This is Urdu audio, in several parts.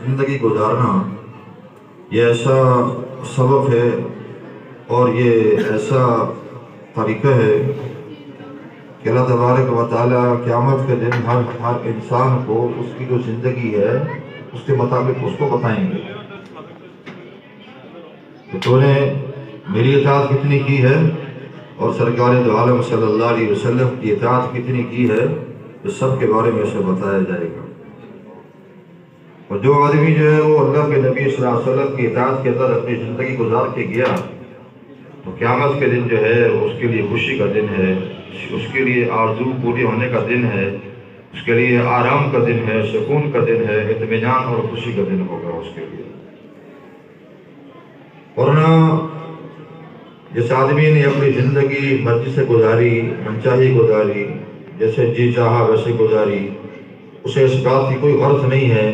زندگی گزارنا یہ ایسا سبق ہے اور یہ ایسا طریقہ ہے کہ اللہ تبارک و تعالیٰ قیامت کے دن ہر انسان کو اس کی جو زندگی ہے اس کے مطابق اس کو بتائیں گے کہ تو نے میری اطاعت کتنی کی ہے اور سرکار دو عالم صلی اللہ علیہ وسلم کی اطاعت کتنی کی ہے، اس سب کے بارے میں اسے بتایا جائے گا۔ اور جو آدمی جو ہے وہ اللہ کے نبی صلی اللہ علیہ وسلم کی اطاعت کے اندر اپنی زندگی گزار کے گیا تو قیامت کے دن جو ہے اس کے لیے خوشی کا دن ہے، اس کے لیے آرزو پوری ہونے کا دن ہے، اس کے لیے آرام کا دن ہے، سکون کا دن ہے، اطمینان اور خوشی کا دن ہوگا اس کے لیے۔ ورنہ جس آدمی نے اپنی زندگی مرضی سے گزاری، منچاہی گزاری، جیسے جی چاہا ویسے گزاری، اسے اس بات کی کوئی غرض نہیں ہے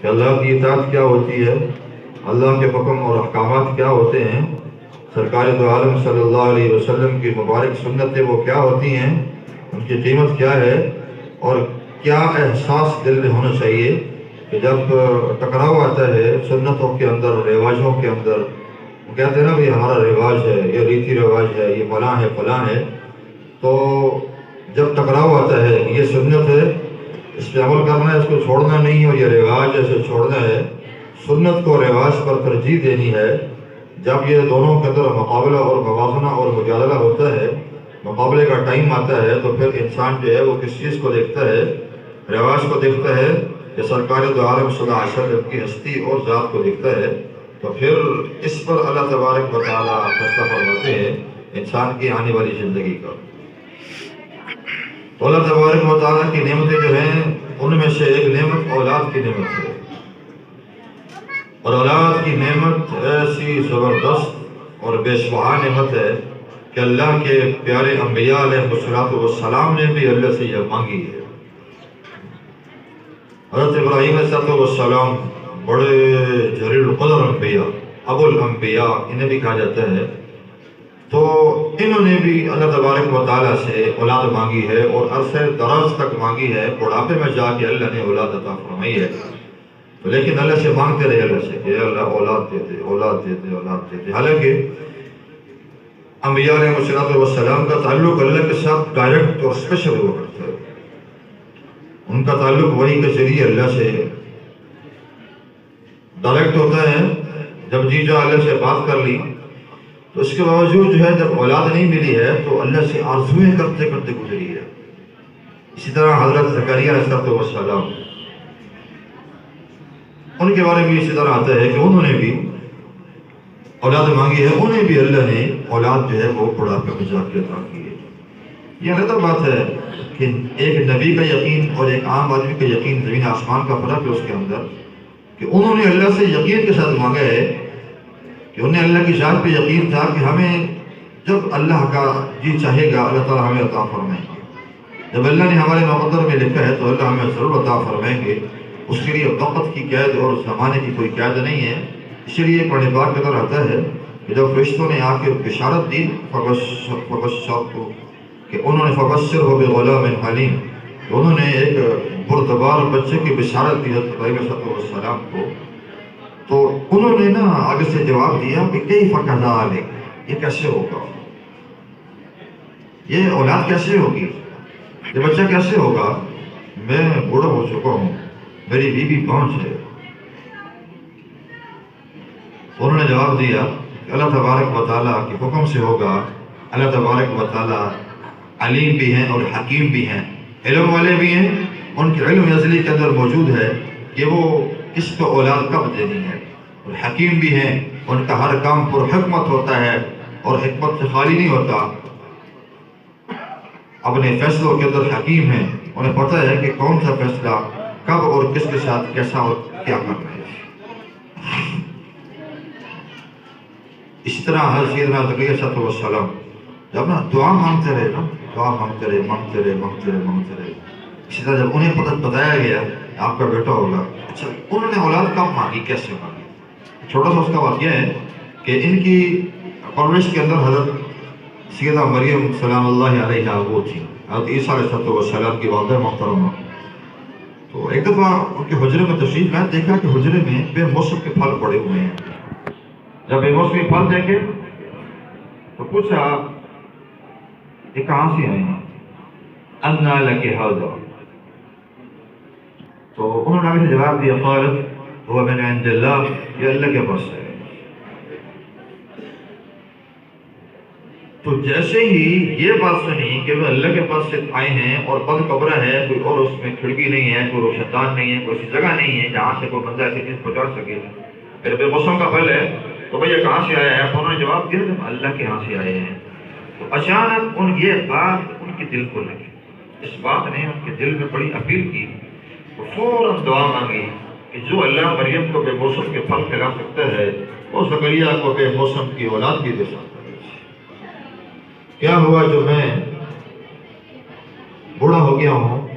کہ اللہ کی اطاعت کیا ہوتی ہے، اللہ کے حکم اور احکامات کیا ہوتے ہیں، سرکار دو عالم صلی اللہ علیہ وسلم کی مبارک سنتیں وہ کیا ہوتی ہیں، ان کی قیمت کیا ہے، اور کیا احساس دل میں ہونا چاہیے کہ جب ٹکراؤ آتا ہے سنتوں کے اندر، رواجوں کے اندر، وہ کہتے ہیں نا بھائی ہمارا رواج ہے، یہ ریتی رواج ہے، یہ فلاں ہے فلاں ہے، تو جب ٹکراؤ آتا ہے یہ سنت ہے، اس پہ عمل کرنا ہے، اس کو چھوڑنا نہیں ہے، اور یہ رواج ہے، اسے چھوڑنا ہے، سنت کو رواج پر ترجیح دینی ہے۔ جب یہ دونوں کے اندر مقابلہ اور موازنہ اور مجادلہ ہوتا ہے، مقابلے کا ٹائم آتا ہے، تو پھر انسان جو ہے وہ کس چیز کو دیکھتا ہے، رواج کو دیکھتا ہے کہ سرکار دو عالم صلی اللہ علیہ وسلم کی ہستی اور ذات کو دیکھتا ہے، تو پھر اس پر اللہ تبارک و تعالیٰ فیصلہ فرماتے ہیں انسان کی آنے والی زندگی کا۔ تو اللہ تبارک و تعالیٰ کی نعمتیں جو ہیں ان میں سے ایک نعمت اولاد کی نعمت ہے، اور اولاد کی نعمت ایسی زبردست اور بے شمار نعمت ہے کہ اللہ کے پیارے انبیاء علیہ السلام نے بھی اللہ سے یہ مانگی ہے۔ حضرت ابراہیم علیہ السلام بڑے جلیل القدر انبیاء، ابو الانبیاء انہیں بھی کہا جاتا ہے، تو انہوں نے بھی اللہ تبارک و تعالیٰ سے اولاد مانگی ہے اور عرصہ دراز تک مانگی ہے، بڑھاپے میں جا کے اللہ نے اولاد عطا فرمائی ہے، لیکن اللہ سے مانگتے رہے اللہ سے کہ اللہ اولاد دے دے، اولاد دے دے، اولاد دے دے۔ حالانکہ انبیاء علیہ السلام کا تعلق اللہ کے ساتھ ڈائریکٹ اور اسپیشل ہوا کرتا ہے، ان کا تعلق وحی کے ذریعے اللہ سے ڈائریکٹ ہوتا ہے۔ جب جی جا اللہ سے بات کر لی تو اس کے باوجود جو ہے جب اولاد نہیں ملی ہے تو اللہ سے آرزویں کرتے کرتے گزری ہے۔ اسی طرح حضرت زکریا علیہ السلام، ان کے بارے میں اسی طرح آتا ہے کہ انہوں نے بھی اولاد مانگی ہے، انہیں بھی اللہ نے اولاد جو ہے وہ بڑھاپے میں جا کے عطا کی ہے۔ یہ علیحدہ بات ہے کہ ایک نبی کا یقین اور ایک عام آدمی کا یقین زمین آسمان کا فرق ہے اس کے اندر، کہ انہوں نے اللہ سے یقین کے ساتھ مانگا ہے کہ انہیں اللہ کی ذات پہ یقین تھا کہ ہمیں جب اللہ کا جی چاہے گا اللہ تعالیٰ ہمیں عطا فرمائیں گے، جب اللہ نے ہمارے مقدر میں لکھا ہے تو اللہ ہمیں ضرور عطا فرمائیں گے، اس کے لیے وقت کی قید اور زمانے کی کوئی قید نہیں ہے۔ اسی لیے قرآن پاک کے اندر آتا ہے کہ جب فرشتوں نے آ کے بشارت دی فبشرتہ کہ انہوں نے فبشرہ بغلام حلیم، انہوں نے ایک بردبار بچے کی بشارت دی حضرت ابراہیم علیہ السلام کو، تو انہوں نے نا آگے سے جواب دیا کہ کیف کذالک، یہ کیسے ہوگا، یہ اولاد کیسے ہوگی، یہ بچہ کیسے ہوگا، میں بوڑھا ہو چکا ہوں، میری بیوی پہنچ ہے۔ انہوں نے جواب دیا کہ اللہ تبارک و تعالیٰ کے حکم سے ہوگا، اللہ تبارک و تعالیٰ علیم بھی ہیں اور حکیم بھی ہیں، علم والے بھی ہیں، ان کے علم ازلی کے اندر موجود ہے کہ وہ کس کو اولاد کب دینی ہے، اور حکیم بھی ہیں، ان کا ہر کام پر حکمت ہوتا ہے اور حکمت سے خالی نہیں ہوتا، اپنے فیصلوں کے اندر حکیم ہیں، انہیں پتہ ہے کہ کون سا فیصلہ کب اور کس کے ساتھ کیسا اور کیا کرنا ہے۔ اسی طرح حضرت سیدنا زکریا علیہ السلام جب نا دعا مانگتے رہے نا، دعا مانگتے رہے، اسی طرح جب انہیں بتایا گیا آپ کا بیٹا ہوگا، اچھا انہوں نے اولاد کب مانگی، کیسے مانگی، چھوٹا سا اس کا واقعہ ہے کہ ان کی پرورش کے اندر حضرت سیدہ مریم سلام اللہ علیہا وہ تھی، حضرت عیسیٰ علیہ السلام کی والدہ محترمہ، تو ایک دفعہ ان کے حجرے میں تشریف لائے، دیکھا کہ حجرے میں بے موسم کے پھل پڑے ہوئے ہیں۔ جب بے موسمی پھل دیکھے تو پوچھا یہ کہاں سے آئے ہیں؟ اَنَّا لَكِ هَذَا، تو انہوں نے آگے سے جواب دیا قالت هُوَ مِنْ عِنْدِ اللَّهِ، یہ اللہ کے پاس ہے۔ تو جیسے ہی یہ بات سنی کہ وہ اللہ کے پاس سے آئے ہیں اور بند قبر ہے، کوئی اور اس میں کھڑکی نہیں ہے، کوئی روشن دان نہیں ہے، کوئی ایسی جگہ نہیں ہے جہاں سے کوئی بندہ ایسی چیز پہنچا سکے، پھر بے موسم کا پھل ہے تو بھئی یہ کہاں سے آیا ہے؟ انہوں نے جواب دیا کہ اللہ کے یہاں سے آئے ہیں۔ تو اچانک ان یہ بات ان کے دل کو لگی، اس بات نے ان کے دل میں بڑی اپیل کی، وہ فوراً دعا مانگی کہ جو اللہ مریم کو بے موسم کے پھل کھلا سکتا ہے وہ زکریا کو بے موسم کی اولاد بھی دے سکتا ہے۔ کیا ہوا جو میں بوڑھا ہو گیا ہوں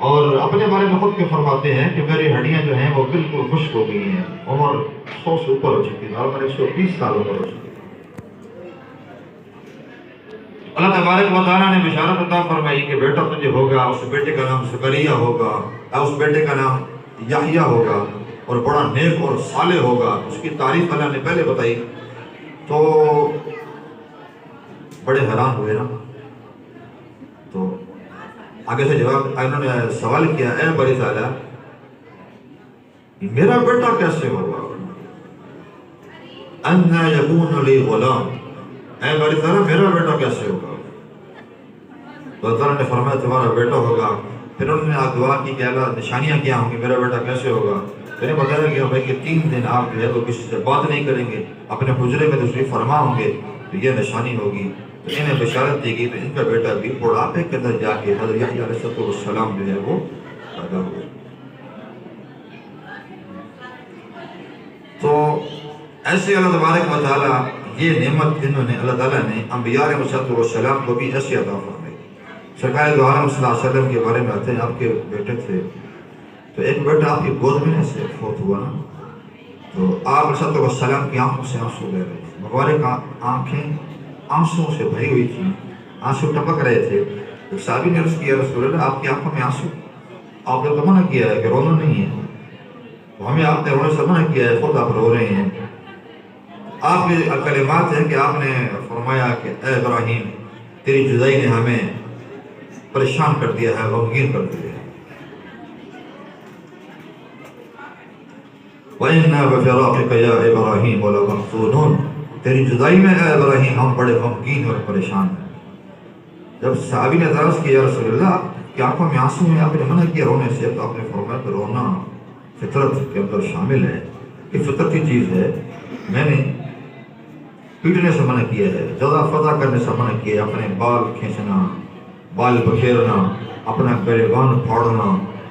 اور اپنے بارے میں خود کے فرماتے ہیں کہ میری ہڈیاں جو ہیں وہ بالکل خشک ہو گئی ہیں، عمر 100 سے اوپر ہو چکی ہے، اور 120 سال عمر ہو چکی ہے۔ اللہ تبارک و تعالیٰ نے بشارت عطا فرمائی کہ بیٹا تجھے ہوگا، اس بیٹے کا نام زکریا ہوگا، اس بیٹے کا نام یحییٰ ہوگا اور بڑا نیک اور صالح ہوگا۔ اس کی تعریف اللہ نے پہلے بتائی تو بڑے حیران ہوئے نا۔ تو آگے سے جواب انہوں نے سوال کیا، اے باری تعالیٰ میرا بیٹا کیسے ہوگا؟ اَنَّا يَكُونُ لِي غُلَامٌ، اے باری تعالیٰ میرا بیٹا کیسے ہوگا؟ تو اللہ تعالیٰ نے فرمایا تمہارا بیٹا ہوگا۔ پھر انہوں نے دعا کی کہ اللہ نشانیاں کیا ہوں گی، میرا بیٹا کیسے ہوگا؟ میں نے بتایا کہ بھائی کہ 3 دن آپ جو ہے تو کسی سے بات نہیں کریں گے، اپنے حجرے میں تشریف فرما ہوں گے تو یہ نشانی ہوگی۔ تو انہیں بشارت دی گئی تو ان کا بیٹا بھی بڑھاپے کے اندر جا کے حضرت یحییٰ علیہ السلام جو ہے وہ پیدا ہوئے۔ تو ایسے اللہ تبارک و تعالیٰ یہ نعمت انہوں نے اللہ تعالیٰ نے انبیاء علیہ السلام کو بھی ایسی عطا فرمائی۔ سرکار دو عالم صلی اللہ علیہ وسلم کے بارے میں آتے ہیں آپ کے بیٹے تھے تو ایک بیٹا آپ کی گود میں سے فوت ہوا نا، تو آپ علیہ السلام کی آنکھوں سے آنسو بہ رہے تھے، مبارک آنکھیں آنسوں سے بھری ہوئی تھی، آنسو ٹپک رہے تھے۔ ایک صحابی نے عرض کیا رسول اللہ آپ کی آنکھوں میں آنسو، آپ نے تو منع کیا ہے کہ رونا نہیں ہے، ہمیں آپ نے رونے سے منع کیا ہے، خود آپ رو رہے ہیں۔ آپ کے کلمات ہیں کہ آپ نے فرمایا کہ اے ابراہیم تیری جدائی نے ہمیں پریشان کر دیا ہے، غمگین کر دیا ہے۔ وَإِنَّا بِفِرَاقِكَ يَا إِبْرَاهِيمُ لَمَحْزُونُونَ، تیری جدائی میں اے ابراہیم ہم بڑے غمگین اور پریشان ہیں۔ جب صحابی نے اعتراض کیا یا رسول اللہ آپ کی آنکھوں میں آنسو ہیں، آپ نے منع کیا رونے سے، تو آپ نے فرمایا کہ رونا فطرت کے اندر شامل ہے، یہ فطرتی چیز ہے، میں نے پیٹنے سے منع کیا ہے، جزا فضا کرنے سے منع کیا ہے، اپنے بال کھینچنا، بال بکھیرنا، اپنا گریبان پھاڑنا،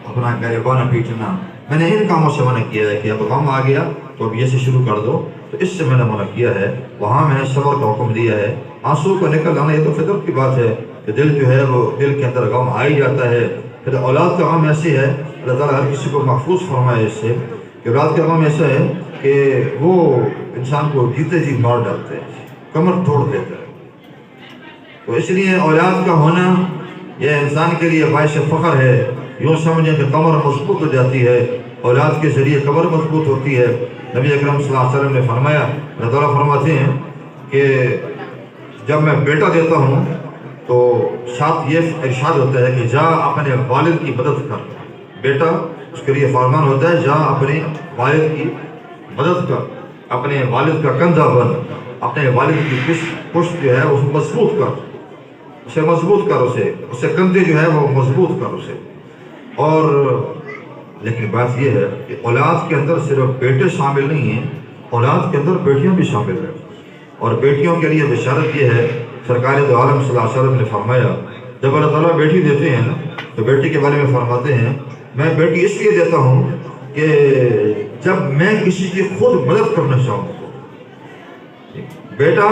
اپنا گریبان پیٹنا، میں نے ان کاموں سے منع کیا ہے کہ اب غم آ گیا تو اب یہ سے شروع کر دو، تو اس سے میں نے منع کیا ہے۔ وہاں میں نے صبر کا حکم دیا ہے، آنسو کو نکل آنا یہ تو فطرت کی بات ہے کہ دل جو ہے وہ دل کے اندر غم آ ہی جاتا ہے۔ پھر اولاد کا غم ایسی ہے، اللہ تعالیٰ ہر کسی کو محفوظ فرمائے اس سے کہ اولاد کا غم ایسا ہے کہ وہ انسان کو جیتے جی مار ڈالتے ہیں، کمر توڑ دیتا ہے۔ تو اس لیے اولاد کا ہونا یہ انسان کے لیے باعث فخر ہے۔ یوں سمجھیں کہ کمر مضبوط ہو جاتی ہے، اولاد کے ذریعے کمر مضبوط ہوتی ہے۔ نبی اکرم صلی اللہ علیہ وسلم نے فرمایا، اللہ تعالیٰ فرماتے ہیں کہ جب میں بیٹا دیتا ہوں تو ساتھ یہ ارشاد ہوتا ہے کہ جا اپنے والد کی مدد کر، بیٹا اس کے لیے فرمان ہوتا ہے جا اپنے والد کی مدد کر، اپنے والد کا کندھا بن، اپنے والد کی پشت جو ہے اس کو مضبوط کر، اسے مضبوط کر، اسے کندھے جو ہے وہ مضبوط کر اسے۔ اور لیکن بات یہ ہے کہ اولاد کے اندر صرف بیٹے شامل نہیں ہیں، اولاد کے اندر بیٹیاں بھی شامل ہیں، اور بیٹیوں کے لیے بشارت یہ ہے، سرکار دو عالم صلی اللہ علیہ وسلم نے فرمایا جب اللہ تعالیٰ بیٹی دیتے ہیں نا تو بیٹی کے بارے میں فرماتے ہیں میں بیٹی اس لیے دیتا ہوں کہ جب میں کسی کی خود مدد کرنا چاہوں، بیٹا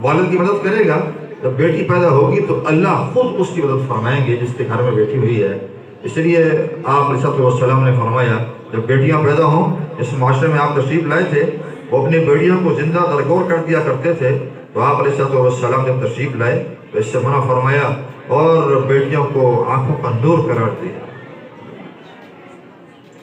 والد کی مدد کرے گا، جب بیٹی پیدا ہوگی تو اللہ خود اس کی مدد فرمائیں گے جس کے گھر میں بیٹی ہوئی ہے۔ اس لیے آپ علیہ السلام نے فرمایا جب بیٹیاں پیدا ہوں، اس معاشرے میں آپ تشریف لائے تھے، وہ اپنی بیٹیوں کو زندہ درگور کر دیا کرتے تھے، تو آپ علیہ السلام جب تشریف لائے تو اس سے منع فرمایا اور بیٹیوں کو آنکھوں کا نور قرار دیا۔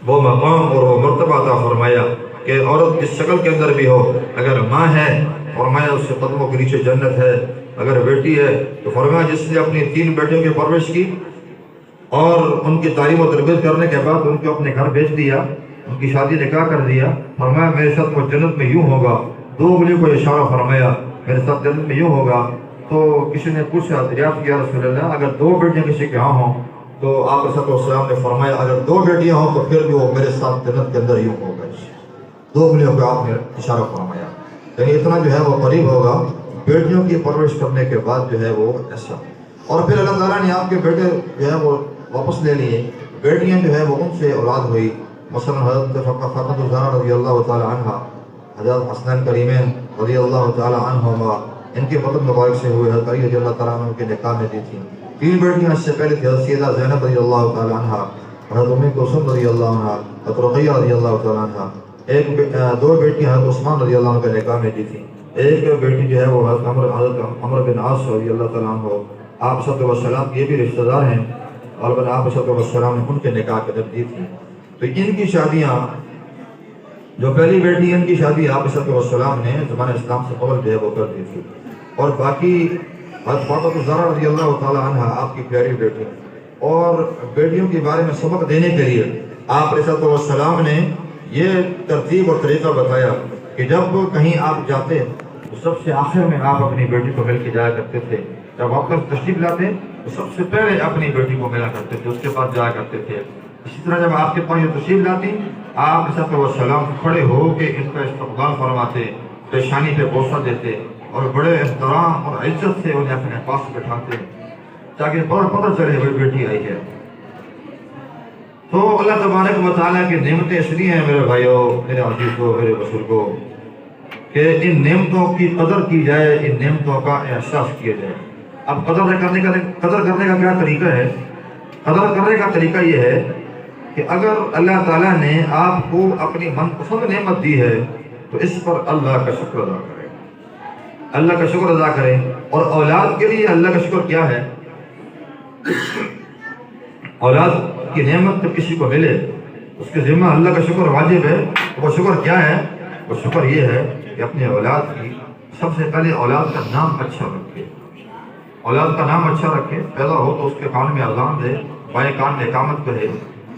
وہ مقام اور وہ مرتبہ عطا فرمایا کہ عورت کی شکل کے اندر بھی ہو، اگر ماں ہے فرمایا اس کے قدموں کے نیچے جنت ہے، اگر بیٹی ہے تو فرمایا جس نے اپنی 3 بیٹیوں کی پرورش کی اور ان کی تعلیم و تربیت کرنے کے بعد ان کو اپنے گھر بھیج دیا، ان کی شادی نکاح کر دیا، فرمایا میرے ساتھ وہ جنت میں یوں ہوگا۔ 2 انگلیوں کو اشارہ فرمایا میرے ساتھ جنت میں یوں ہوگا۔ تو کسی نے پوچھا دریافت کیا رسول اللہ اگر 2 بیٹیاں کسی کے ہاں ہوں تو آپ صلی اللہ علیہ وسلم نے فرمایا اگر 2 بیٹیاں ہوں تو پھر بھی وہ میرے ساتھ جنت کے اندر یوں ہوگا۔ 2 انگلیوں کو آپ نے اشارہ فرمایا، یعنی اتنا جو ہے وہ قریب ہوگا بیٹیوں کی پرورش کرنے کے بعد جو ہے وہ ایسا۔ اور پھر اللہ تعالیٰ نے آپ کے بیٹے جو ہے وہ واپس لے لیے، بیٹیاں جو ہے وہ ان سے اولاد ہوئی، مثلا حضرت فاطمہ الزہرا رضی اللہ تعالی عنہ، حضرت حسنین کریمین رضی اللہ تعالی عنہما، ان کے مطلب مبارک سے ہوئے، حضرت علی رضی اللہ تعالیٰ عنہ کے نکاح میں دی تھیں۔ 3 بیٹیاں اس سے پہلے تھی، حضرت سیدہ زینب رضی اللہ تعالی عنہ، حضرت ام کلثوم رضی اللہ عنہ، حضرت رقیہ رضی اللہ تعالی عنہ۔ 2 بیٹیاں حضرت عثمان رضی اللہ عنہ کے نکاح میں دی تھیں۔ ایک بیٹی جو ہے وہ حضرت عمر بن عاص رضی اللہ تعالیٰ عنہ، آپ صلی اللہ علیہ وسلم یہ بھی رشتہ دار ہیں، اور آپ صلی اللہ علیہ وسلم نے ان کے نکاح کے اندر دی تھی۔ تو ان کی شادیاں، جو پہلی بیٹی ان کی شادی آپ صلی اللہ علیہ وسلم نے زمانہ اسلام سے قبل جو ہے وہ کر دی تھی، اور باقی حضرت فاطمہ الزہرا رضی اللہ تعالی عنہ آپ کی پیاری بیٹی، اور بیٹیوں کے بارے میں سبق دینے کے لیے آپ صلی اللہ علیہ وسلم نے یہ ترتیب اور طریقہ بتایا کہ جب کہیں آپ جاتے تو سب سے آخر میں آپ اپنی بیٹی کو مل کے جایا کرتے تھے، جب واپس تشریف لاتے تو سب سے پہلے اپنی بیٹی کو ملا کرتے تھے، اس کے پاس جایا کرتے تھے۔ اسی طرح جب آپ کے پاس یہ تشریف لاتی آپ صلی اللہ علیہ وسلم کھڑے ہو کے ان کا استقبال فرماتے، پیشانی پہ بوسہ دیتے اور بڑے احترام اور عزت سے انہیں اپنے پاس بٹھاتے تاکہ پتہ چلے وہ بیٹی آئی ہے۔ تو اللہ تبارک و تعالیٰ کی نعمتیں اس لیے ہیں میرے بھائیوں، میرے عزیزوں، میرے بزرگوں، کہ ان نعمتوں کی قدر کی جائے، ان نعمتوں کا احساس کیا جائے۔ اب قدر کرنے کا کیا طریقہ ہے؟ قدر کرنے کا طریقہ یہ ہے کہ اگر اللہ تعالیٰ نے آپ کو اپنی من پسند نعمت دی ہے تو اس پر اللہ کا شکر ادا کریں، اللہ کا شکر ادا کریں۔ اور اولاد کے لیے اللہ کا شکر کیا ہے؟ اولاد کی نعمت جب کسی کو ملے اس کے ذمہ اللہ کا شکر واجب ہے۔ وہ شکر کیا ہے؟ وہ شکر یہ ہے کہ اپنے اولاد کی سب سے پہلے اولاد کا نام اچھا رکھے، اولاد کا نام اچھا رکھے۔ پیدا ہو تو اس کے کان میں اذان دے، بائیں کان میں اقامت کرے،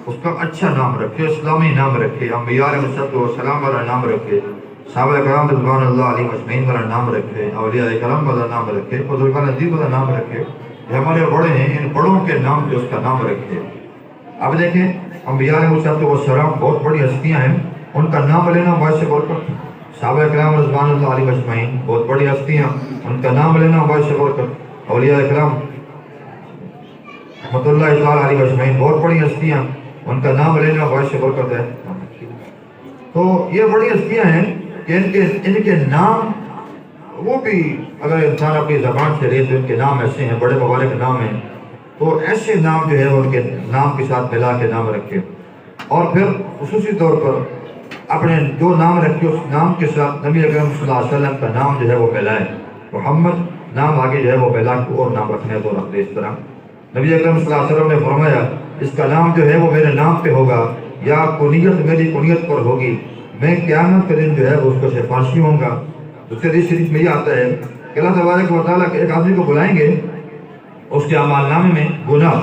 اس کا اچھا نام رکھے، اسلامی نام رکھے، انبیاء علیہ السلام والا نام رکھے، صحابہ کرام رضوان اللہ علیہ اجمعین والا نام رکھے، اولیاء کرام والا نام رکھے، بزرگان دین والا نام رکھے۔ یہ ہمارے بڑے ہیں، ان بڑوں کے نام جو اس کا نام رکھے۔ اب دیکھیں انبیاء علیہ السلام بہت بڑی ہستیاں ہیں، ان کا نام لینا باعث برکت۔ صحابہ کرام رضوان اللہ علیہ اجمعین بہت بڑی ہستیاں، ان کا نام لینا باعث برکت۔ اولیاء کرام رحمۃ اللہ تعالیٰ علیہ اجمعین بہت بڑی ہستیاں، ان کا نام لینا باعث برکت ہے۔ تو یہ بڑی ہستیاں ہیں کہ ان کے نام، وہ بھی اگر انسان اپنی زبان سے لے تو ان کے نام ایسے ہیں، بڑے مبارک نام ہیں، تو ایسے نام جو ہے ان کے نام کے ساتھ ملا کے نام رکھے۔ اور پھر خصوصی طور پر اپنے جو نام رکھے اس نام کے ساتھ نبی اکرم صلی اللہ علیہ وسلم کا نام جو ہے وہ ملائے۔ محمد نام آگے جو ہے وہ ملا کے اور نام رکھنے تو رکھ دے۔ اس طرح نبی اکرم صلی اللہ علیہ وسلم نے فرمایا اس کا نام جو ہے وہ میرے نام پہ ہوگا یا کنیت میری کنیت پر ہوگی، میں قیامت کے دن جو ہے وہ اس کو سفارشی ہوں گا۔ دوسرے حدیث شریف میں یہ آتا ہے کہ اللہ تبارک و تعالیٰ ایک آدمی کو بلائیں گے، اس کے اعمال نامے میں گناہ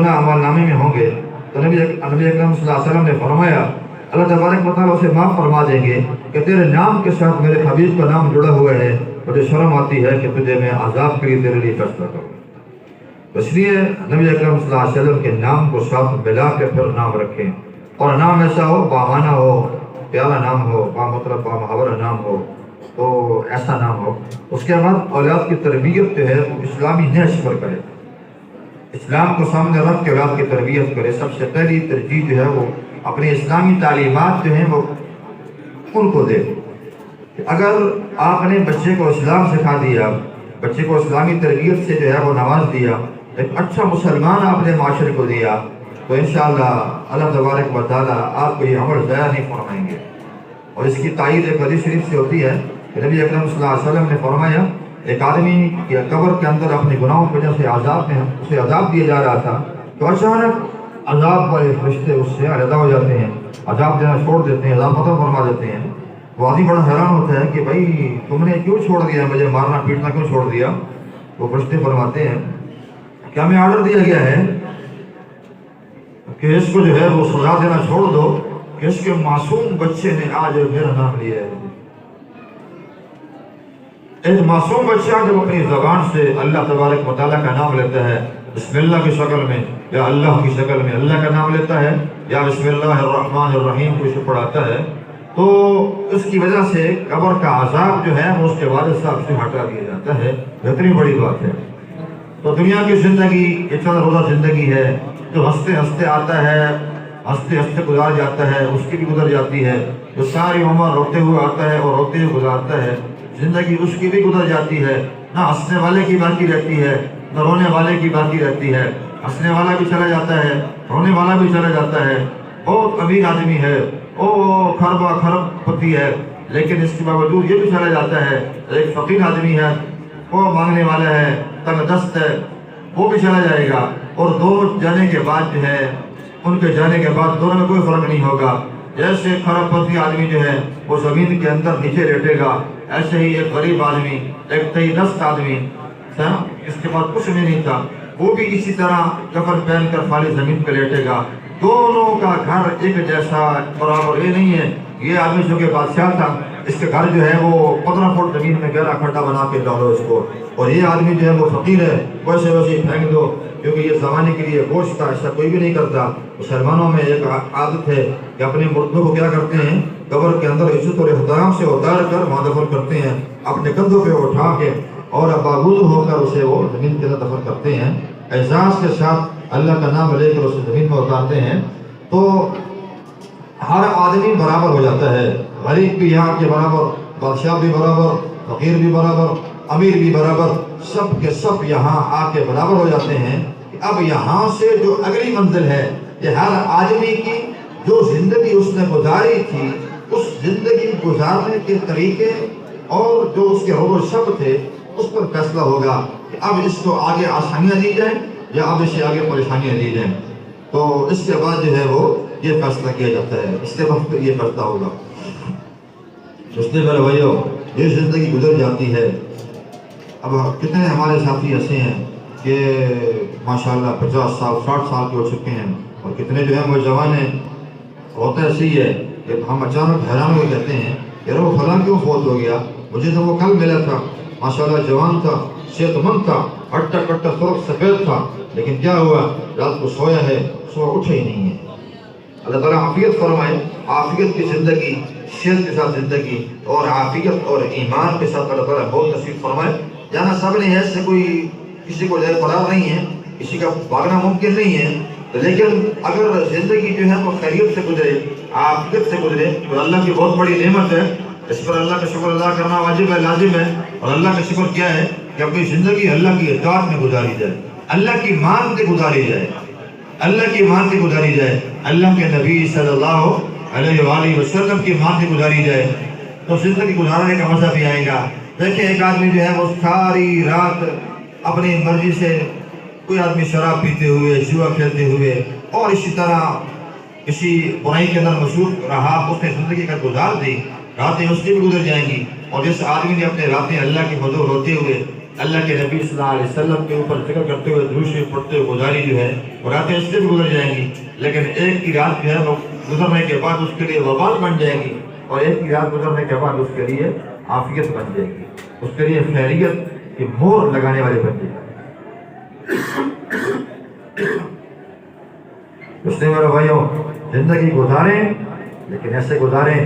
اعمال نامے میں ہوں گے، تو نبی اکرم صلی اللہ علیہ وسلم نے فرمایا اللہ تبارک و تعالیٰ اسے معاف فرما دیں گے کہ تیرے نام کے ساتھ میرے حبیب کا نام جڑا ہوا ہے، مجھے شرم آتی ہے کہ تجھے میں عذاب کے لیے تیرے لیے فیصلہ کروں۔ اس لیے نبی اکرم صلی اللہ علیہ وسلم کے نام کو ساتھ ملا کے پھر نام رکھیں، اور نام ایسا ہو، بامانہ ہو، پیارا نام ہو، بامطلب بامحاورہ نام ہو، تو ایسا نام ہو۔ اس کے بعد اولاد کی تربیت جو ہے وہ اسلامی نہج پر کرے، اسلام کو سامنے رکھ کے اولاد کی تربیت کرے۔ سب سے پہلی ترجیح جو ہے وہ اپنی اسلامی تعلیمات جو ہیں وہ ان کو دے۔ اگر آپ نے بچے کو اسلام سکھا دیا، بچے کو اسلامی تربیت سے جو ہے وہ نواز دیا، ایک اچھا مسلمان آپ نے معاشرے کو دیا، تو انشاءاللہ اللہ تبارک و تعالیٰ آپ کو یہ عمل ضائع نہیں فرمائیں گے۔ اور اس کی تائید ایک حدیث شریف سے ہوتی ہے کہ نبی اکرم صلی اللہ علیہ وسلم نے فرمایا ایک آدمی قبر کے اندر اپنے گناہوں کی وجہ سے اسے عذاب دیا جا رہا تھا، تو اچانک عذاب والے فرشتے اس سے علیحدہ ہو جاتے ہیں، عذاب دینا چھوڑ دیتے ہیں، عذاب ختم فرما دیتے ہیں۔ وہ آدمی بڑا حیران ہوتا ہے کہ بھائی تم نے کیوں چھوڑ دیا، مجھے مارنا پیٹنا کیوں چھوڑ دیا؟ وہ فرشتے فرماتے ہیں کہ ہمیں آرڈر دیا گیا ہے کہ اس کو جو ہے وہ سزا دینا چھوڑ دو کہ اس کے معصوم بچے نے آج میرا نام لیا ہے۔ ایک معصوم بچہ جب اپنی زبان سے اللہ تبارک و تعالیٰ کا نام لیتا ہے، بسم اللہ کی شکل میں یا اللہ کی شکل میں اللہ کا نام لیتا ہے، یا بسم اللہ الرحمن الرحیم کو اسے پڑھاتا ہے، تو اس کی وجہ سے قبر کا عذاب جو ہے وہ اس کے والد صاحب سے ہٹا دیا جاتا ہے۔ اتنی بڑی بات ہے۔ تو دنیا کی زندگی یہ چند روزہ زندگی ہے، جو ہنستے ہنستے آتا ہے، ہنستے ہنستے گزار جاتا ہے، اس کی بھی گزر جاتی ہے۔ جو ساری عمر روتے ہوئے آتا ہے اور روتے ہوئے گزارتا ہے، زندگی اس کی بھی گزر جاتی ہے۔ نہ ہنسنے والے کی باقی رہتی ہے، نہ رونے والے کی باقی رہتی ہے۔ ہنسنے والا بھی چلا جاتا ہے، رونے والا بھی چلا جاتا ہے۔ بہت امیر آدمی ہے، او خربہ خرب پتی ہے، لیکن اس کے باوجود یہ بھی چلا جاتا ہے۔ ایک فقیر آدمی ہے، وہ مانگنے والا ہے، تنگ دست ہے، وہ بھی چلا جائے گا، اور دونوں جانے کے بعد جو ہے، ان کے جانے کے بعد دونوں میں کوئی فرق نہیں ہوگا۔ جیسے خراب پتی آدمی جو ہے وہ زمین کے اندر نیچے لیٹے گا، ایسے ہی ایک غریب آدمی، ایک تہی دست آدمی اس کے بعد کچھ بھی نہیں تھا، وہ بھی اسی طرح کفن پہن کر خالی زمین پہ لیٹے گا۔ دونوں کا گھر ایک جیسا برابر یہ نہیں ہے۔ یہ آدمی جو کہ بادشاہ تھا، اس کے گھر جو ہے وہ 15 فٹ زمین میں گہرا کھڈا بنا کے ڈالو اس کو، اور یہ آدمی جو ہے وہ فقیر ہے، ویسے ویسے ہی پھینک دو، کیونکہ یہ زمانے کے لیے گوشت تھا، ایسا کوئی بھی نہیں کرتا۔ مسلمانوں میں ایک عادت ہے کہ اپنے مردوں کو کیا کرتے ہیں، قبر کے اندر عزت اور احترام سے اتار کر وہاں دفن کرتے ہیں، اپنے کندھوں پہ اٹھا کے، اور باوضو ہو کر اسے وہ زمین کے اندر دفن کرتے ہیں، اعزاز کے ساتھ اللہ کا نام لے کر اسے زمین میں اتارتے ہیں۔ تو ہر آدمی برابر ہو جاتا ہے، غریب بھی یہاں کے برابر، بادشاہ بھی برابر، فقیر بھی برابر، امیر بھی برابر، سب کے سب یہاں آ کے برابر ہو جاتے ہیں۔ اب یہاں سے جو اگلی منزل ہے، یہ ہر آدمی کی جو زندگی اس نے گزاری تھی، اس زندگی گزارنے کے طریقے اور جو اس کے روز و شب تھے، اس پر فیصلہ ہوگا کہ اب اس کو آگے آسانیاں دی جائیں یا اب اسے آگے پریشانیاں دی جائیں۔ تو اس کے بعد جو ہے وہ یہ فیصلہ کیا جاتا ہے، اس کے وقت یہ فیصلہ ہوگا۔ اس نے میرے بھائیو، یہ زندگی گزر جاتی ہے۔ اب کتنے ہمارے ساتھی ایسے ہیں کہ ماشاءاللہ 50 سال 60 سال کے ہو چکے ہیں، اور کتنے جو ہیں وہ جوان ہیں۔ ہوتا ایسے ہی ہے کہ ہم اچانک حیران ہو جاتے ہیں کہ وہ فلاں کیوں فوت ہو گیا، مجھے تو وہ کل ملا تھا، ماشاءاللہ جوان تھا، صحت مند تھا، ہٹا کٹا سرخ سفید تھا، لیکن کیا ہوا، رات کو سویا ہے، صبح اٹھا ہی نہیں ہے۔ اللہ تعالیٰ عافیت فرمائے، عافیت کی زندگی، صحت کے ساتھ زندگی اور عافیت اور ایمان کے ساتھ اللہ تعالیٰ بہت نصیب فرمائے۔ جہاں سب نے ایسے کوئی کسی کو جائے فرار نہیں ہے، کسی کا بھاگنا ممکن نہیں ہے، لیکن اگر زندگی جو ہے وہ خیریت سے گزرے، عافیت سے گزرے، تو اللہ کی بہت بڑی نعمت ہے۔ اس پر اللہ کا شکر ادا کرنا واجب ہے، لازم ہے۔ اور اللہ کا شکر کیا ہے کہ اپنی زندگی اللہ کی اطاعت میں گزاری جائے، اللہ کی مان سے گزاری جائے، اللہ کی مان سے گزاری جائے، اللہ کے نبی صلی اللہ علیہ وآلہ وسلم کی مان سے گزاری جائے، تو زندگی گزارنے کا مزہ بھی آئے گا۔ دیکھیں ایک آدمی جو ہے وہ ساری رات اپنی مرضی سے، کوئی آدمی شراب پیتے ہوئے، جوا کھیلتے ہوئے اور اسی طرح کسی برائی کے اندر مصروف رہا، اس نے زندگی کا گزار دی، راتیں اس کی بھی گزر جائیں گی۔ اور جس آدمی نے اپنے راتیں اللہ کے حضور ہوتے ہوئے، اللہ کے نبی صلی اللہ علیہ وسلم کے اوپر ذکر کرتے ہوئے، درود شریف پڑھتے ہوئے گزاری جو ہے، وہ راتیں اس سے بھی گزر جائیں گی، لیکن ایک کی رات جو ہے وہ گزرنے کے بعد اس کے لیے وبال بن جائے گی، اور ایک کی رات گزرنے کے بعد اس کے لیے عافیت بن جائے گی، اس کے لیے خیریت کی مہر لگانے والے بن جائے گی۔ اس نے میرے بھائیوں زندگی گزاریں، لیکن ایسے گزاریں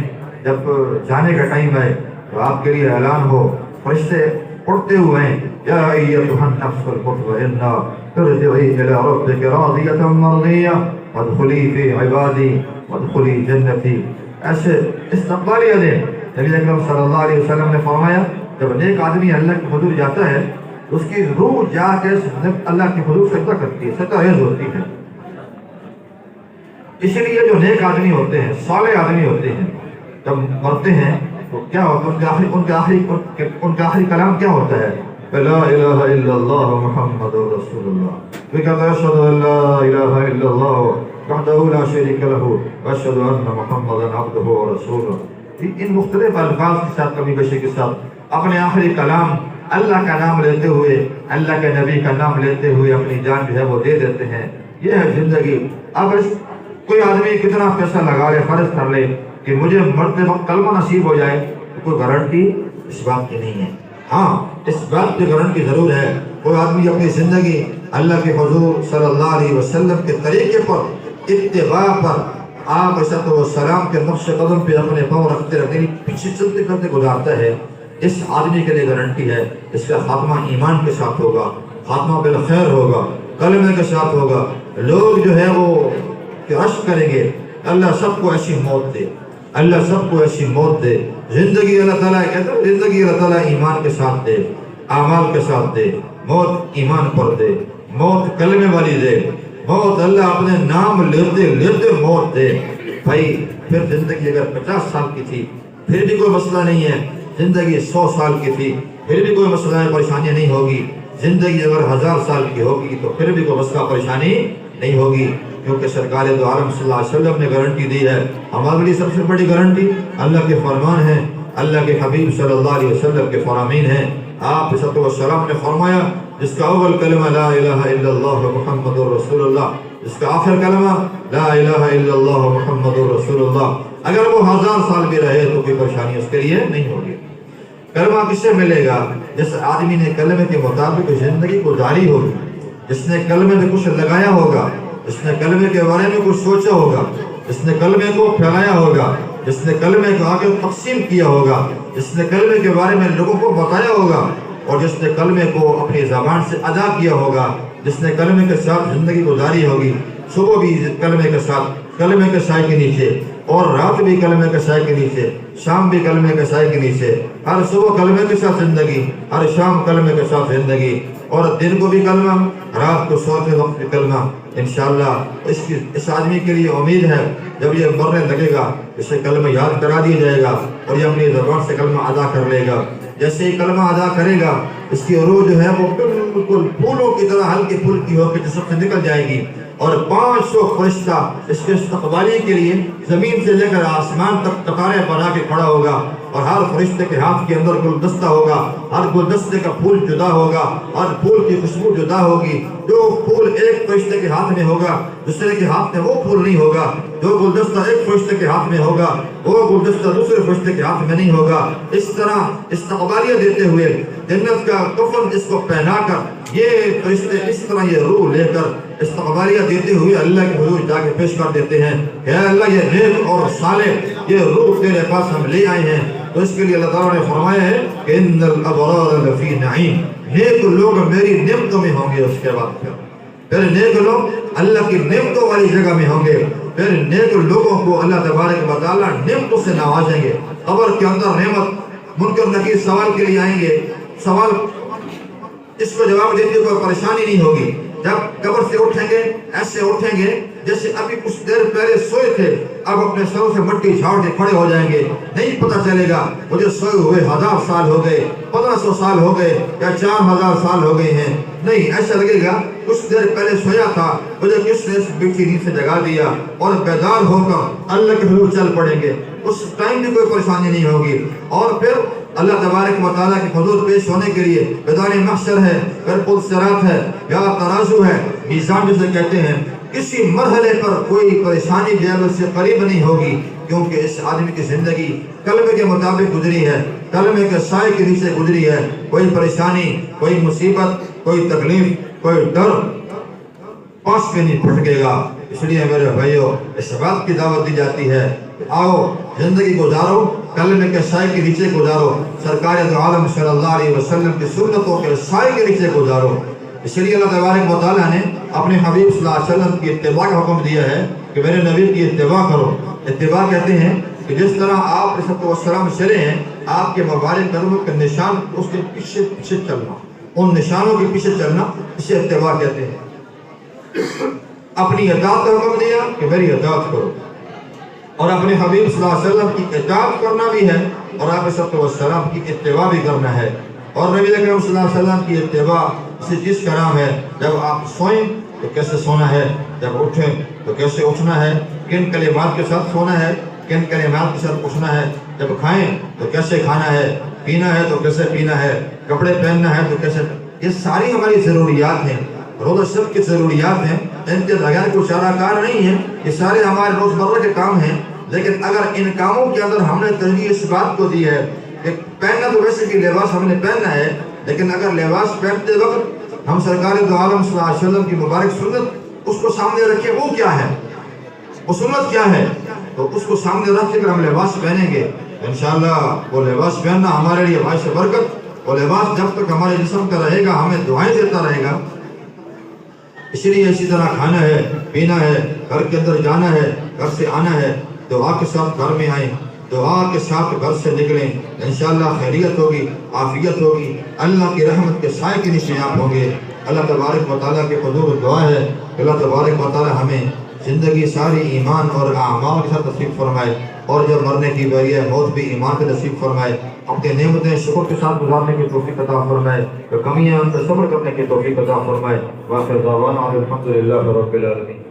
جب جانے کا ٹائم ہے تو آپ کے لیے اعلان ہو، فرشتے پڑھتے ہوئے ہیں، یا ایتھا النفس المطمئنہ ارجعی الی ربک راضیۃ مرضیہ وادخلی فی عبادی وادخلی جنتی۔ ایسے استقبالیہ دیں۔ نبی اکرم صلی اللہ علیہ وسلم نے فرمایا جب نیک آدمی اللہ کے حضور جاتا ہے تو اس کی روح جا کے اللہ کے حضور سجدہ کرتی ہے، سجدہ ریز ہوتی ہے۔ اس لیے جو نیک آدمی ہوتے ہیں، صالح آدمی ہوتے ہیں، جب مرتے ہیں تو کیا ہوتا ہے، ان کا آخری کلام کیا ہوتا ہے؟ لا الہ الا اللہ محمد رسول اللہ۔ وہ کہتا ہے اشہد ان لا الہ الا اللہ وحدہ لا شریک لہ واشہد ان محمدا عبدہ ورسولہ۔ ان مختلف الفاظ کے ساتھ کبھی بشے کے ساتھ اپنے آخری کلام اللہ کا نام لیتے ہوئے، اللہ کے نبی کا نام لیتے ہوئے اپنی جان جو ہے وہ دے دیتے ہیں۔ یہ ہے زندگی۔ اب کوئی آدمی کتنا پیسہ لگا لے، خرچ کر لے کہ مجھے مرتے وقت کلمہ نصیب ہو جائے، کوئی گارنٹی اس بات کی نہیں ہے۔ ہاں، اس بات کی گارنٹی ضرور ہے، کوئی آدمی اپنی زندگی اللہ کے حضور صلی اللہ علیہ وسلم کے طریقے پر، اتباع پر، آپ علیہ السلام کے نقش قدم پہ اپنے پاؤں رکھتے رکھتے پیچھے چلتے کرتے گزارتا ہے، اس آدمی کے لیے گارنٹی ہے اس کا خاتمہ ایمان کے ساتھ ہوگا، خاتمہ بالخیر ہوگا، کلمے کے ساتھ ہوگا۔ لوگ جو ہے وہ رشک کریں گے، اللہ سب کو ایسی موت دے، اللہ سب کو ایسی موت دے۔ زندگی اللہ تعالیٰ کہتا ہے، زندگی اللہ تعالیٰ ایمان کے ساتھ دے، اعمال کے ساتھ دے، موت ایمان پر دے، موت کلمے والی دے، موت اللہ اپنے نام لیتے لیتے موت دے۔ بھائی پھر زندگی اگر 50 سال کی تھی پھر بھی کوئی مسئلہ نہیں ہے، زندگی 100 سال کی تھی پھر بھی کوئی مسئلہ پریشانی نہیں ہوگی، زندگی اگر 1000 سال کی ہوگی تو پھر بھی کوئی مسئلہ پریشانی نہیں ہوگی، کیونکہ سرکار دو عالم صلی اللہ علیہ وسلم نے گارنٹی دی ہے۔ ہمارے لیے سب سے بڑی گارنٹی اللہ کے فرمان ہیں، اللہ کے حبیب صلی اللہ علیہ وسلم کے فرامین ہیں۔ آپ صلی اللہ علیہ وسلم نے فرمایا جس کا اول کلمہ لا الہ الا اللہ محمد رسول اللہ، جس کا آخر کلمہ لا الہ الا اللہ محمد رسول اللہ، اگر وہ 1000 سال بھی رہے تو کوئی پریشانی اس کے لیے نہیں ہوگی۔ کلمہ کس سے ملے گا؟ جس آدمی نے کلمے کے مطابق زندگی گزاری ہوگی، جس نے کلمے میں کچھ لگایا ہوگا، جس نے کلمے کے بارے میں کچھ سوچا ہوگا، جس نے کلمے کو پھیلایا ہوگا، جس نے کلمے کو آگے تقسیم کیا ہوگا، جس نے کلمے کے بارے میں لوگوں کو بتایا ہوگا، اور جس نے کلمے کو اپنی زبان سے ادا کیا ہوگا، جس نے کلمے کے ساتھ زندگی گزاری ہوگی، صبح بھی کلمے کے ساتھ، کلمے کے سائے کے نیچے، اور رات بھی کلمے کے سائے کے نیچے، شام بھی کلمے کے سائے کے نیچے، ہر صبح کلمے کے ساتھ زندگی، ہر شام کلمے کے ساتھ زندگی، اور دن کو بھی کلمہ، رات کو سوتے وقت بھی کلمہ۔ انشاءاللہ اس آدمی کے لیے امید ہے جب یہ مرنے لگے گا اسے کلمہ یاد کرا دیا جائے گا اور یہ اپنی زبان سے کلمہ ادا کر لے گا۔ جیسے ہی کلمہ ادا کرے گا اس کی روح جو ہے وہ بالکل پھولوں کی طرح ہلکی پھلکی ہو کے جسم سے نکل جائے گی، اور 500 فرشتہ اس کے استقبالی کے لیے زمین سے لے کر آسمان تک قطاریں بنا کے کھڑا ہوگا، اور ہر فرشتے کے ہاتھ کے اندر گلدستہ ہوگا، ہر گلدستے کا پھول جدا ہوگا، ہر پھول کی خوشبو جدا ہوگی۔ جو پھول ایک فرشتے کے ہاتھ میں ہوگا دوسرے کے ہاتھ میں وہ پھول نہیں ہوگا، جو گلدستہ ایک فرشتے کے ہاتھ میں ہوگا وہ گلدستہ دوسرے فرشتے کے ہاتھ میں نہیں ہوگا۔ اس طرح استقبالیہ دیتے ہوئے جنت کا کفن اس کو پہنا کر یہ فرشتے اس طرح یہ روح لے کر استقبالیہ دیتے ہوئے اللہ کے حضور جا کے پیش کر دیتے ہیں کہ اے اللہ یہ نیک اور صالح یہ روح تیرے پاس ہم لے آئے ہیں۔ تو اس کے لیے اللہ تعالیٰ نے فرمایا ہے کہ ان الابرار لفی نعیم، نیک لوگ میری نعمتوں میں ہوں گے، اس کے بعد پھر نیک لوگ اللہ کی نعمتوں والی جگہ میں ہوں گے، پھر نیک لوگوں کو اللہ تبارک و تعالیٰ نعمتوں سے نوازیں گے۔ قبر کے اندر نعمت، منکر نکیر سوال کے لیے آئیں گے، سوال اس کو جواب دیتے کوئی پریشانی نہیں ہوگی۔ جب قبر سے اٹھیں گے ایسے اٹھیں گے جیسے ابھی کچھ دیر پہلے سوئے تھے، اب اپنے سروں سے مٹی جھاڑ کے کھڑے ہو جائیں گے، نہیں پتہ چلے گا مجھے سوئے ہوئے 1000 سال ہو گئے، 1500 سال ہو گئے یا 4000 سال ہو گئے ہیں، نہیں، ایسا لگے گا کچھ دیر پہلے سویا تھا، مجھے کس نے اس بیٹھی نیند سے جگا دیا، اور بیدار ہو کر اللہ کے حضور چل پڑیں گے، اس ٹائم بھی کوئی پریشانی نہیں ہوگی۔ اور پھر اللہ تبارک و تعالیٰ کے حضور پیش ہونے کے لیے میدان محشر ہے، پھر پل صراط ہے یا ترازو ہے، میزان جسے کہتے ہیں، کسی مرحلے پر کوئی پریشانی جو ہے اس سے قریب نہیں ہوگی، کیونکہ اس آدمی کی زندگی کلمے کے مطابق گزری ہے، کلمے کے سائے کے نیچے گزری ہے۔ کوئی پریشانی، کوئی مصیبت، کوئی تکلیف، کوئی ڈر پاس پہ نہیں پھٹکے گا۔ اس لیے میرے بھائیوں اس بات کی دعوت دی جاتی ہے کہ آؤ زندگی گزارو، کلمے کے سائے کے نیچے گزارو، سرکار دو عالم صلی اللہ علیہ وسلم کی سنتوں کے سائے کے نیچے گزارو۔ اس لیے اللہ تبارک و تعالیٰ نے اپنے حبیب صلی اللہ علیہ وسلم کی اتباع کا حکم دیا ہے کہ میرے نبی کی اتباع کرو۔ اتباع کہتے ہیں کہ جس طرح آپ علیہ السلام چلے ہیں، آپ کے مبارک قدموں کے نشان اس کے پیچھے پیچھے چلنا، ان نشانوں کے پیچھے چلنا، اسے اتباع کہتے ہیں۔ اپنی اطاعت کا حکم دیا کہ میری اطاعت کرو، اور اپنے حبیب صلی اللہ علیہ وسلم کی اطاعت کرنا بھی ہے اور آپ علیہ السلام کی اتباع بھی کرنا ہے۔ اور نبی اکرم صلی اللہ علیہ وسلم کی اتباع اسے جس کا نام ہے، جب آپ سوئیں تو کیسے سونا ہے، جب اٹھیں تو کیسے اٹھنا ہے، کن کلمات کے ساتھ سونا ہے، کن کلمات کے ساتھ اٹھنا ہے، جب کھائیں تو کیسے کھانا ہے، پینا ہے تو کیسے پینا ہے، کپڑے پہننا ہے تو کیسے، یہ ساری ہماری ضروریات ہیں، روزہ شب کی ضروریات ہیں، ان کے بغیر کوئی چارہ کار نہیں ہے، یہ سارے ہمارے روزمرہ کے کام ہیں۔ لیکن اگر ان کاموں کے اندر ہم نے ترجیح اس بات کو دی ہے کہ پہننا تو ویسے بھی لباس ہم نے پہننا ہے، لیکن اگر لباس پہنتے وقت ہم سرکار دو عالم صلی اللہ علیہ وسلم کی مبارک سنت اس کو سامنے رکھیں، وہ کیا ہے، وہ سنت کیا ہے، تو اس کو سامنے رکھ کے ہم لباس پہنیں گے انشاءاللہ وہ لباس پہننا ہمارے لیے باعث برکت، وہ لباس جب تک ہمارے جسم کا رہے گا ہمیں دعائیں دیتا رہے گا۔ اسی لیے اسی طرح کھانا ہے، پینا ہے، گھر کے اندر جانا ہے، گھر سے آنا ہے، دعا کے ساتھ گھر میں آئیں، دعا کے ساتھ گھر سے نکلیں، انشاءاللہ خیریت ہوگی، عافیت ہوگی، اللہ کی رحمت کے سائے کے نیچے آپ ہوں گے۔ اللہ تبارک و تعالیٰ کے حضور دعا ہے کہ اللہ تبارک و تعالیٰ ہمیں زندگی ساری ایمان اور اعمال کے ساتھ نصیب فرمائے، اور جب مرنے کی باری ہے موت بھی ایمان کے نصیب فرمائے، اپنے نعمتیں شکر کے ساتھ گزارنے کی توفیق عطا فرمائے، کمیاں ان پر صبر کرنے کی توفیق عطا فرمائے۔ واخر دعوانا الحمدللہ رب العالمین۔